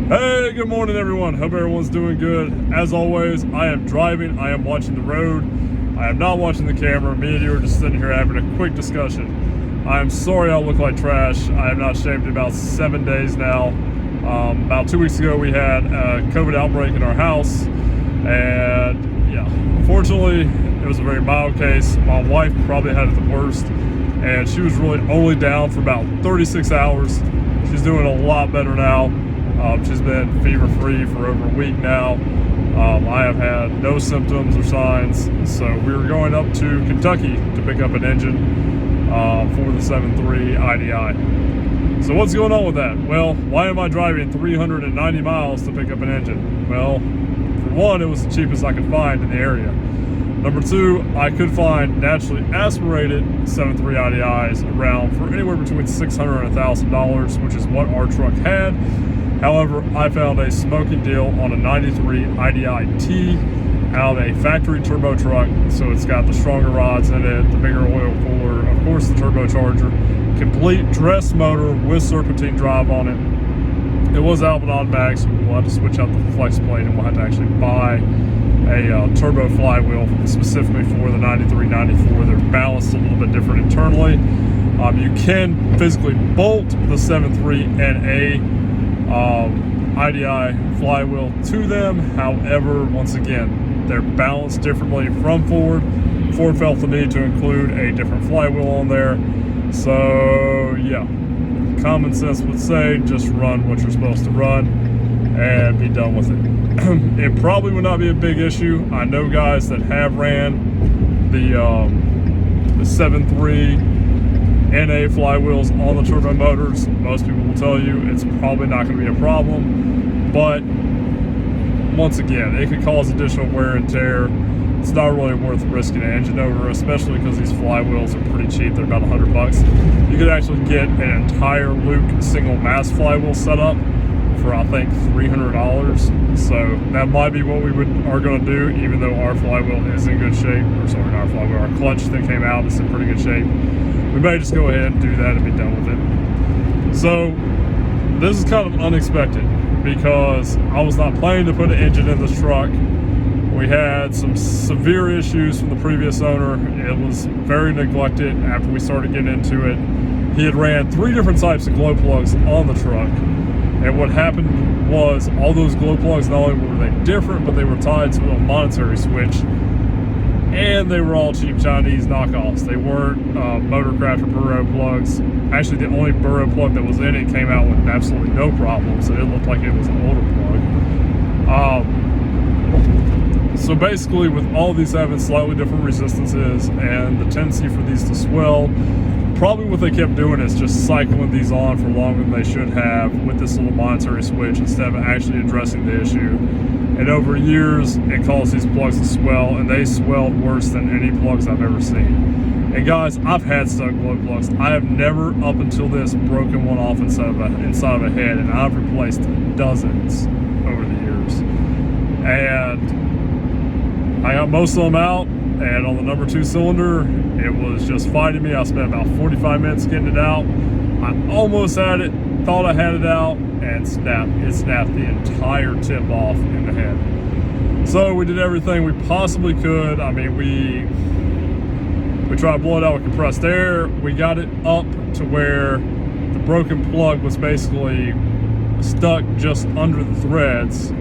Hey, good morning everyone. Hope everyone's doing good. As always, I am driving, I am watching the road. I am not watching the camera. Me and you are just sitting here having a quick discussion. I am sorry I look like trash. I have not shaved in about 7 days now. About 2 weeks ago we had a COVID outbreak in our house. And yeah, unfortunately it was a very mild case. My wife probably had it the worst. And she was really only down for about 36 hours. She's doing a lot better now. She's been fever-free for over a week now. I have had no symptoms or signs, so we were going up to Kentucky to pick up an engine for the 7.3 IDI. So what's going on with that? Well, why am I driving 390 miles to pick up an engine? Well, for one, it was the cheapest I could find in the area. Number two, I could find naturally aspirated 7.3 IDIs around for anywhere between $600 and $1,000, which is what our truck had. However, I found a smoking deal on a 93 IDI-T out of a factory turbo truck. So it's got the stronger rods in it, the bigger oil cooler, of course the turbocharger, complete dress motor with serpentine drive on it. It was Alvin automatic, so we'll have to switch out the flex plate and we'll have to actually buy a turbo flywheel specifically for the 93-94. They're balanced a little bit different internally. You can physically bolt the 7.3 NA IDI flywheel to them. However, once again, they're balanced differently from Ford. Ford felt the need to include a different flywheel on there. So yeah, common sense would say just run what you're supposed to run and be done with it. It probably would not be a big issue. I know guys that have ran the 7.3 NA flywheels on the turbo motors. Most people will tell you it's probably not going to be a problem, but once again, it could cause additional wear and tear. It's not really worth risking an engine over, especially because these flywheels are pretty cheap. They're about $100. You could actually get an entire Luke single mass flywheel setup for I think $300. So that might be what we are going to do, even though our flywheel is in good shape. Or sorry, not our flywheel, our clutch that came out is in pretty good shape. We may just go ahead and do that and be done with it. So this is kind of unexpected because I was not planning to put an engine in this truck. We had some severe issues from the previous owner. It was very neglected after we started getting into it. He had ran 3 different types of glow plugs on the truck. And what happened was all those glow plugs, not only were they different, but they were tied to a monetary switch. And they were all cheap Chinese knockoffs. They weren't Motorcraft or Burrow plugs. Actually, the only Burrow plug that was in it came out with absolutely no problems. So it looked like it was an older plug. So basically, with all these having slightly different resistances and the tendency for these to swell, probably what they kept doing is just cycling these on for longer than they should have with this little monetary switch instead of actually addressing the issue. And over years, it caused these plugs to swell, and they swelled worse than any plugs I've ever seen. And guys, I've had stuck glow plugs. I have never, up until this, broken one off inside of a head, and I've replaced dozens over the years. And I got most of them out, and on the number 2 cylinder, it was just fighting me. I spent about 45 minutes getting it out. I almost had it, thought I had it out, and it snapped the entire tip off in the head. So we did everything we possibly could. I mean, we tried to blow it out with compressed air. We got it up to where the broken plug was basically stuck just under the threads,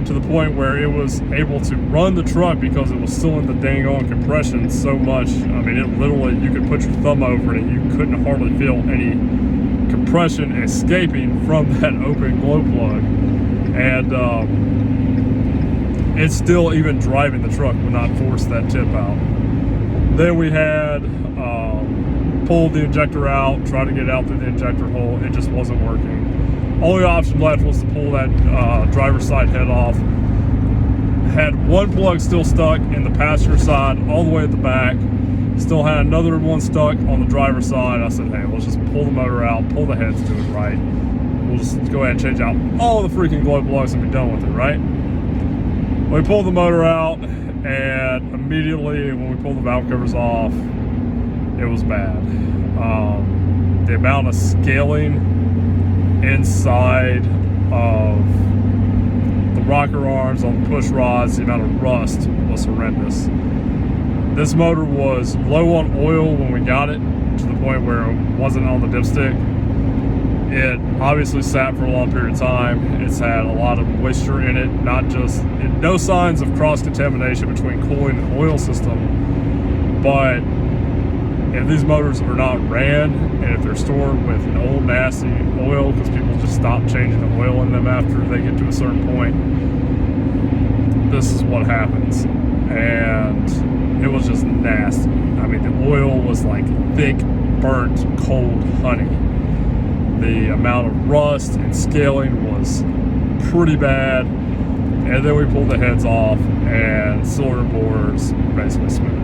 to the point where it was able to run the truck because it was still in the dang on compression so much. I mean, it literally, you could put your thumb over it and you couldn't hardly feel any compression escaping from that open glow plug. And it's still, even driving the truck, would not force that tip out. Then we had pulled the injector out, tried to get it out through the injector hole. It just wasn't working. Only option left was to pull that driver's side head off. Had one plug still stuck in the passenger side all the way at the back. Still had another one stuck on the driver's side. I said, hey, let's just pull the motor out, pull the heads to it right. We'll just go ahead and change out all the freaking glow plugs and be done with it, right? We pulled the motor out, and immediately when we pulled the valve covers off, it was bad. The amount of scaling inside of rocker arms, on the push rods. The amount of rust was horrendous. This motor was low on oil when we got it, to the point where it wasn't on the dipstick. It obviously sat for a long period of time. It's had a lot of moisture in it, no signs of cross-contamination between cooling and oil system. But if these motors are not ran, and if they're stored with an old nasty oil, because people just stop changing the oil in them after they get to a certain point, this is what happens. And it was just nasty. I mean, the oil was like thick, burnt, cold honey. The amount of rust and scaling was pretty bad. And then we pulled the heads off, and cylinder bores were basically smooth.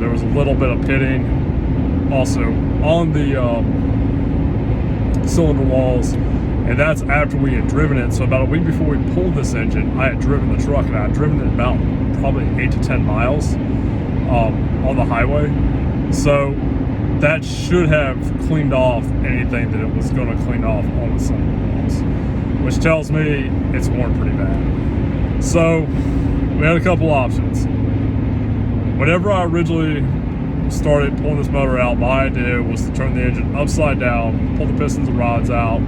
There was a little bit of pitting also on the cylinder walls, and that's after we had driven it. So about a week before we pulled this engine, I had driven the truck, and I had driven it about probably 8 to 10 miles on the highway. So that should have cleaned off anything that it was going to clean off on the cylinder walls, which tells me it's worn pretty bad. So we had a couple options. Whenever I originally started pulling this motor out, my idea was to turn the engine upside down, pull the pistons and rods out,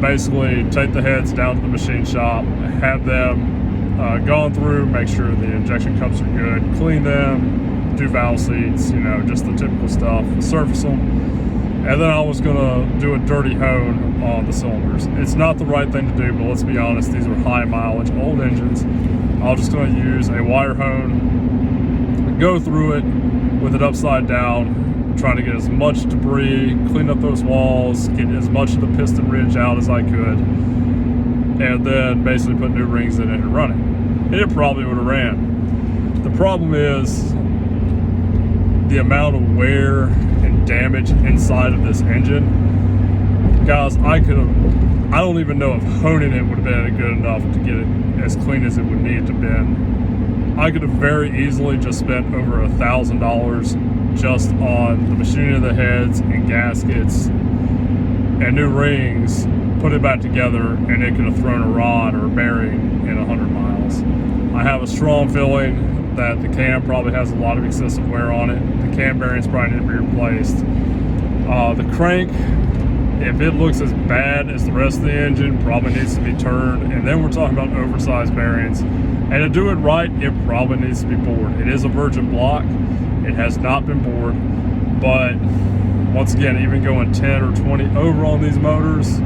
basically take the heads down to the machine shop, have them gone through, make sure the injection cups are good, clean them, do valve seats, just the typical stuff, surface them, and then I was gonna do a dirty hone on the cylinders. It's not the right thing to do, but let's be honest, these are high mileage, old engines. I was just gonna use a wire hone, go through it with it upside down, trying to get as much debris, clean up those walls, get as much of the piston ridge out as I could, and then basically put new rings in it and run it. And it probably would have ran. The problem is the amount of wear and damage inside of this engine. Guys, I don't even know if honing it would have been good enough to get it as clean as it would need to been. I could have very easily just spent over $1,000 just on the machining of the heads and gaskets and new rings, put it back together, and it could have thrown a rod or a bearing in 100 miles. I have a strong feeling that the cam probably has a lot of excessive wear on it. The cam bearings probably need to be replaced. The crank, if it looks as bad as the rest of the engine, probably needs to be turned. And then we're talking about oversized bearings. And to do it right, it probably needs to be bored. It is a virgin block. It has not been bored. But once again, even going 10 or 20 over on these motors,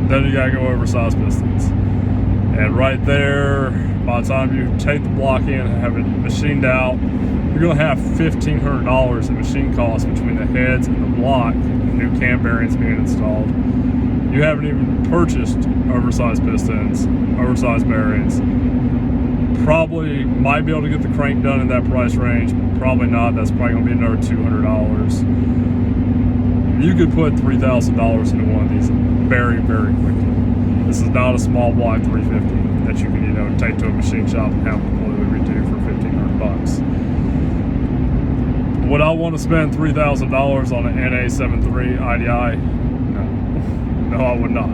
then you gotta go oversized pistons. And right there, by the time you take the block in and have it machined out, you're gonna have $1,500 in machine costs between the heads and the block, new cam bearings being installed. You haven't even purchased oversized pistons, oversized bearings. Probably might be able to get the crank done in that price range, but probably not. That's probably gonna be another $200. You could put $3,000 into one of these very, very quickly. This is not a small block 350 that you can, take to a machine shop and have completely redo for $1,500. Would I want to spend $3,000 on an NA73 IDI? No, I would not.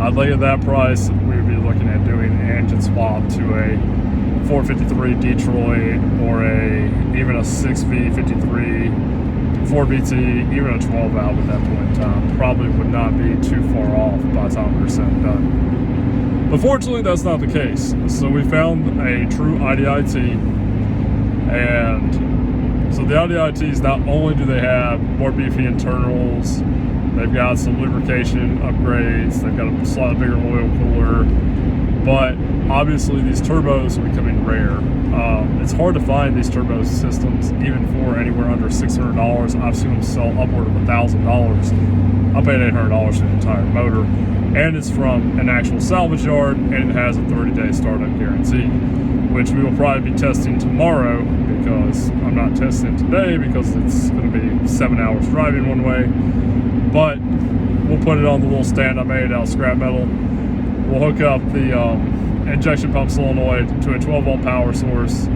I think at that price, we would be looking at doing an engine swap to a 453 Detroit or even a 6V53 4BT, even a 12 valve at that point in time. Probably would not be too far off by the time we were said and done. But fortunately, that's not the case. So we found a true IDIT, and so the IDITs, not only do they have more beefy internals, they've got some lubrication upgrades, they've got a slightly bigger oil cooler, but obviously these turbos are becoming rare. It's hard to find these turbo systems, even for anywhere under $600. I've seen them sell upward of $1,000. I paid $800 for the entire motor, and it's from an actual salvage yard, and it has a 30-day startup guarantee, which we will probably be testing tomorrow, because I'm not testing it today because it's going to be 7 hours driving one way. But we'll put it on the little stand I made out of scrap metal. We'll hook up the injection pump solenoid to a 12-volt power source,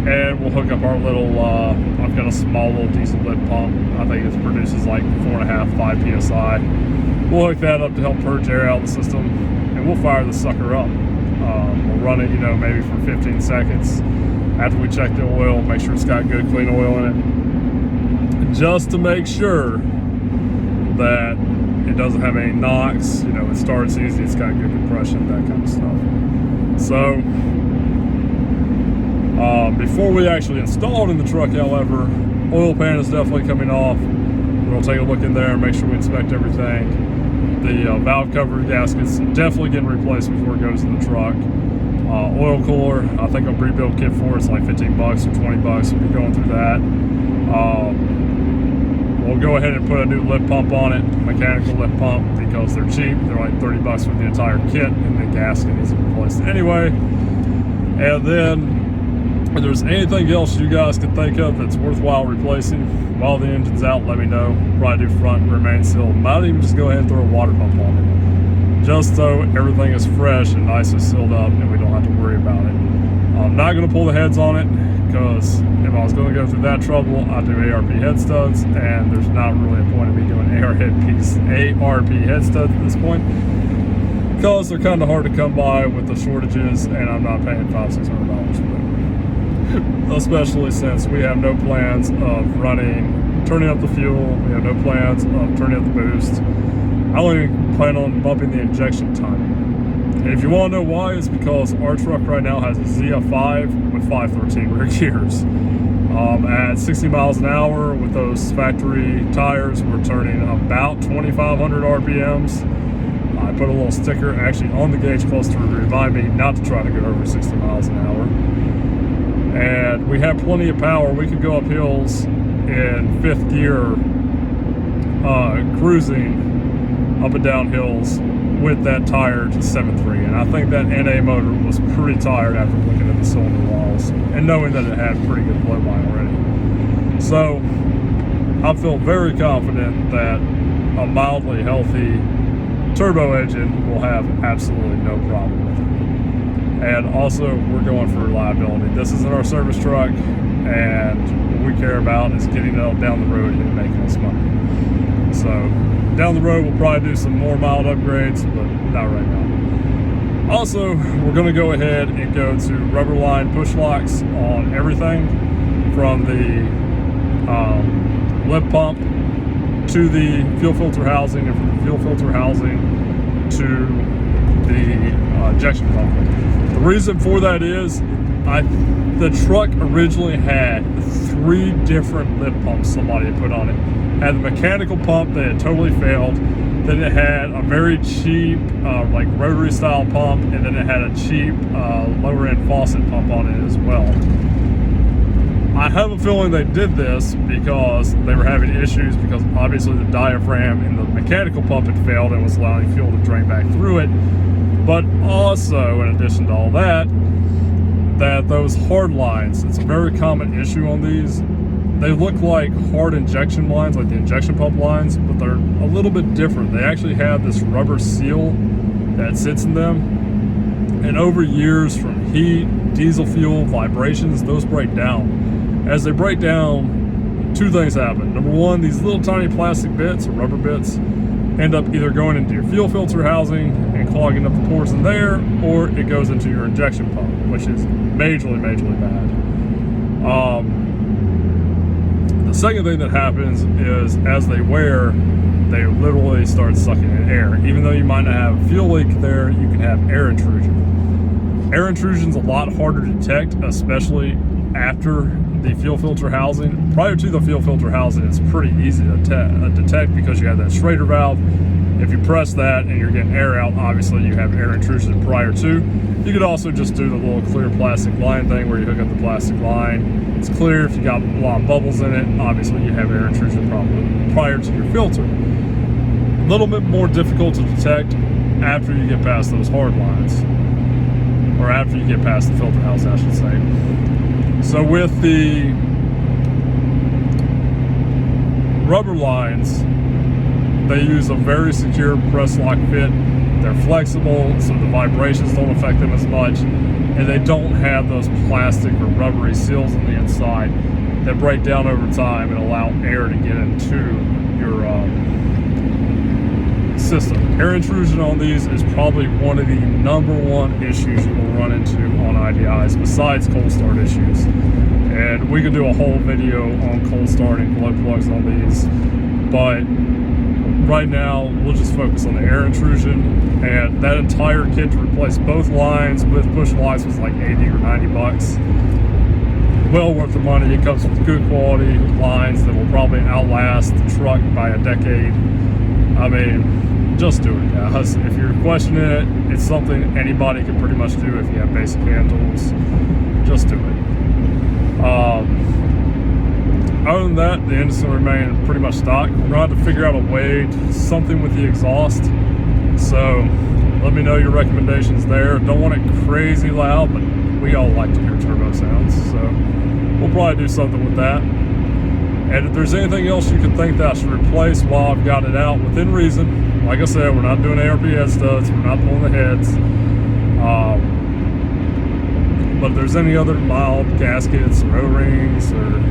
and we'll hook up our little, I've got a small little diesel lid pump. I think it produces like 4.5, 5 PSI. We'll hook that up to help purge air out of the system, and we'll fire the sucker up. We'll run it, maybe for 15 seconds after we check the oil, make sure it's got good, clean oil in it, just to make sure that it doesn't have any knocks. It starts easy, it's got good compression, that kind of stuff. So before we actually install it in the truck, however, oil pan is definitely coming off. We'll take a look in there and make sure we inspect everything. The valve cover gaskets definitely getting replaced before it goes in the truck. Oil cooler, I think a rebuild kit for it's like $15 or $20. We'll be going through that. We'll go ahead and put a new lift pump on it, mechanical lift pump, because they're cheap. They're like $30 for the entire kit, and the gasket needs to be replaced anyway. And then if there's anything else you guys can think of that's worthwhile replacing while the engine's out, let me know. Probably do front remain sealed. Might even just go ahead and throw a water pump on it, just so everything is fresh and nicely sealed up and we don't have to worry about it. I'm not going to pull the heads on it, because if I was going to go through that trouble, I'd do ARP head studs, and there's not really a point of me doing ARP head studs at this point, because they're kind of hard to come by with the shortages, and I'm not paying $500-600 for them. Especially since we have no plans of turning up the fuel, we have no plans of turning up the boost. I only plan on bumping the injection timing. And if you want to know why, it's because our truck right now has a ZF5 with 513 rear gears. At 60 miles an hour with those factory tires, we're turning about 2,500 RPMs. I put a little sticker actually on the gauge close to remind me not to try to go over 60 miles an hour. And we have plenty of power. We could go up hills in 5th gear, cruising up and down hills with that tired 7.3. And I think that NA motor was pretty tired after looking at the cylinder walls and knowing that it had pretty good blow by already. So I feel very confident that a mildly healthy turbo engine will have absolutely no problem with it. And also, we're going for reliability. This isn't our service truck, and what we care about is getting it down the road and making us money. So down the road, we'll probably do some more mild upgrades, but not right now. Also, we're going to go ahead and go to rubber line push locks on everything, from the lip pump to the fuel filter housing, and from the fuel filter housing to the injection pump. The reason for that is the truck originally had 3 different lip pumps somebody had put on it. It had the mechanical pump that had totally failed. Then it had a very cheap like rotary style pump, and then it had a cheap lower end faucet pump on it as well. I have a feeling they did this because they were having issues, because obviously the diaphragm in the mechanical pump had failed and was allowing fuel to drain back through it. But also, in addition to all that, that those hard lines, it's a very common issue on these. They look like hard injection lines, like the injection pump lines, but they're a little bit different. They actually have this rubber seal that sits in them. And over years, from heat, diesel fuel, vibrations, those break down. As they break down, 2 things happen. Number one, these little tiny plastic bits, or rubber bits, end up either going into your fuel filter housing and clogging up the pores in there, or it goes into your injection pump, which is majorly bad. The second thing that happens is, as they wear, they literally start sucking in air. Even though you might not have a fuel leak there, you can have air intrusion. Air intrusion is a lot harder to detect, especially after the fuel filter housing. Prior to the fuel filter housing, it's pretty easy to detect, because you have that Schrader valve. If you press that and you're getting air out, obviously you have air intrusion prior to. You could also just do the little clear plastic line thing where you hook up the plastic line. It's clear. If you got a lot of bubbles in it, obviously you have air intrusion probably prior to your filter. A little bit more difficult to detect after you get past those hard lines, or after you get past the filter house, I should say. So with the rubber lines, they use a very secure press lock fit. They're flexible, so the vibrations don't affect them as much, and they don't have those plastic or rubbery seals on the inside that break down over time and allow air to get into your system. Air intrusion on these is probably one of the #1 issues you will run into on IDIs besides cold start issues. And we could do a whole video on cold starting glow plugs on these, but right now we'll just focus on the air intrusion. And that entire kit to replace both lines with push lights was like 80 or 90 bucks. Well worth the money. It comes with good quality lines that will probably outlast the truck by a decade. I mean, just do it, guys. If you're questioning it, it's something anybody can pretty much do if you have basic hand tools. Just do it. Other than that, the engine's going to remain pretty much stock. We're going to have to figure out a way, something with the exhaust. So let me know your recommendations there. Don't want it crazy loud, but we all like to hear turbo sounds. So we'll probably do something with that. And if there's anything else you can think that I should replace while I've got it out, within reason, like I said, we're not doing ARP head studs, we're not pulling the heads. But if there's any other mild gaskets or O-rings or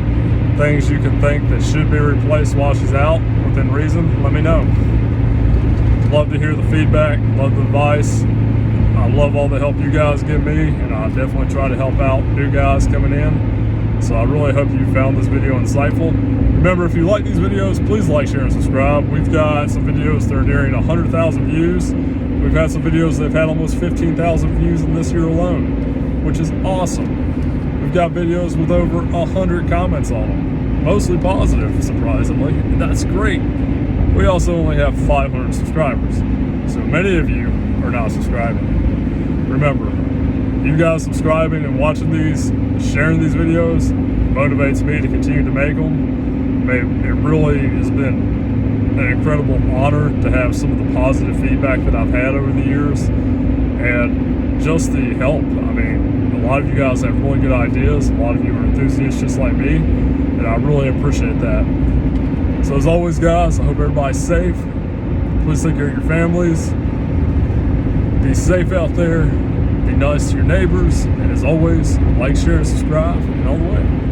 things you can think that should be replaced while she's out, within reason, let me know. Love to hear the feedback, love the advice. I love all the help you guys give me, and I definitely try to help out new guys coming in. So I really hope you found this video insightful. Remember, if you like these videos, please like, share, and subscribe. We've got some videos that are nearing 100,000 views. We've had some videos that have had almost 15,000 views in this year alone, which is awesome. We've got videos with over 100 comments on them, mostly positive, surprisingly, and that's great. We also only have 500 subscribers, so many of you are not subscribing. Remember, you guys subscribing and watching these, sharing these videos, motivates me to continue to make them. It really has been an incredible honor to have some of the positive feedback that I've had over the years, and just the help. I mean, a lot of you guys have really good ideas. A lot of you are enthusiasts just like me, and I really appreciate that. So as always, guys, I hope everybody's safe. Please take care of your families. Be safe out there. Be nice to your neighbors. And as always, like, share, and subscribe. And all the way.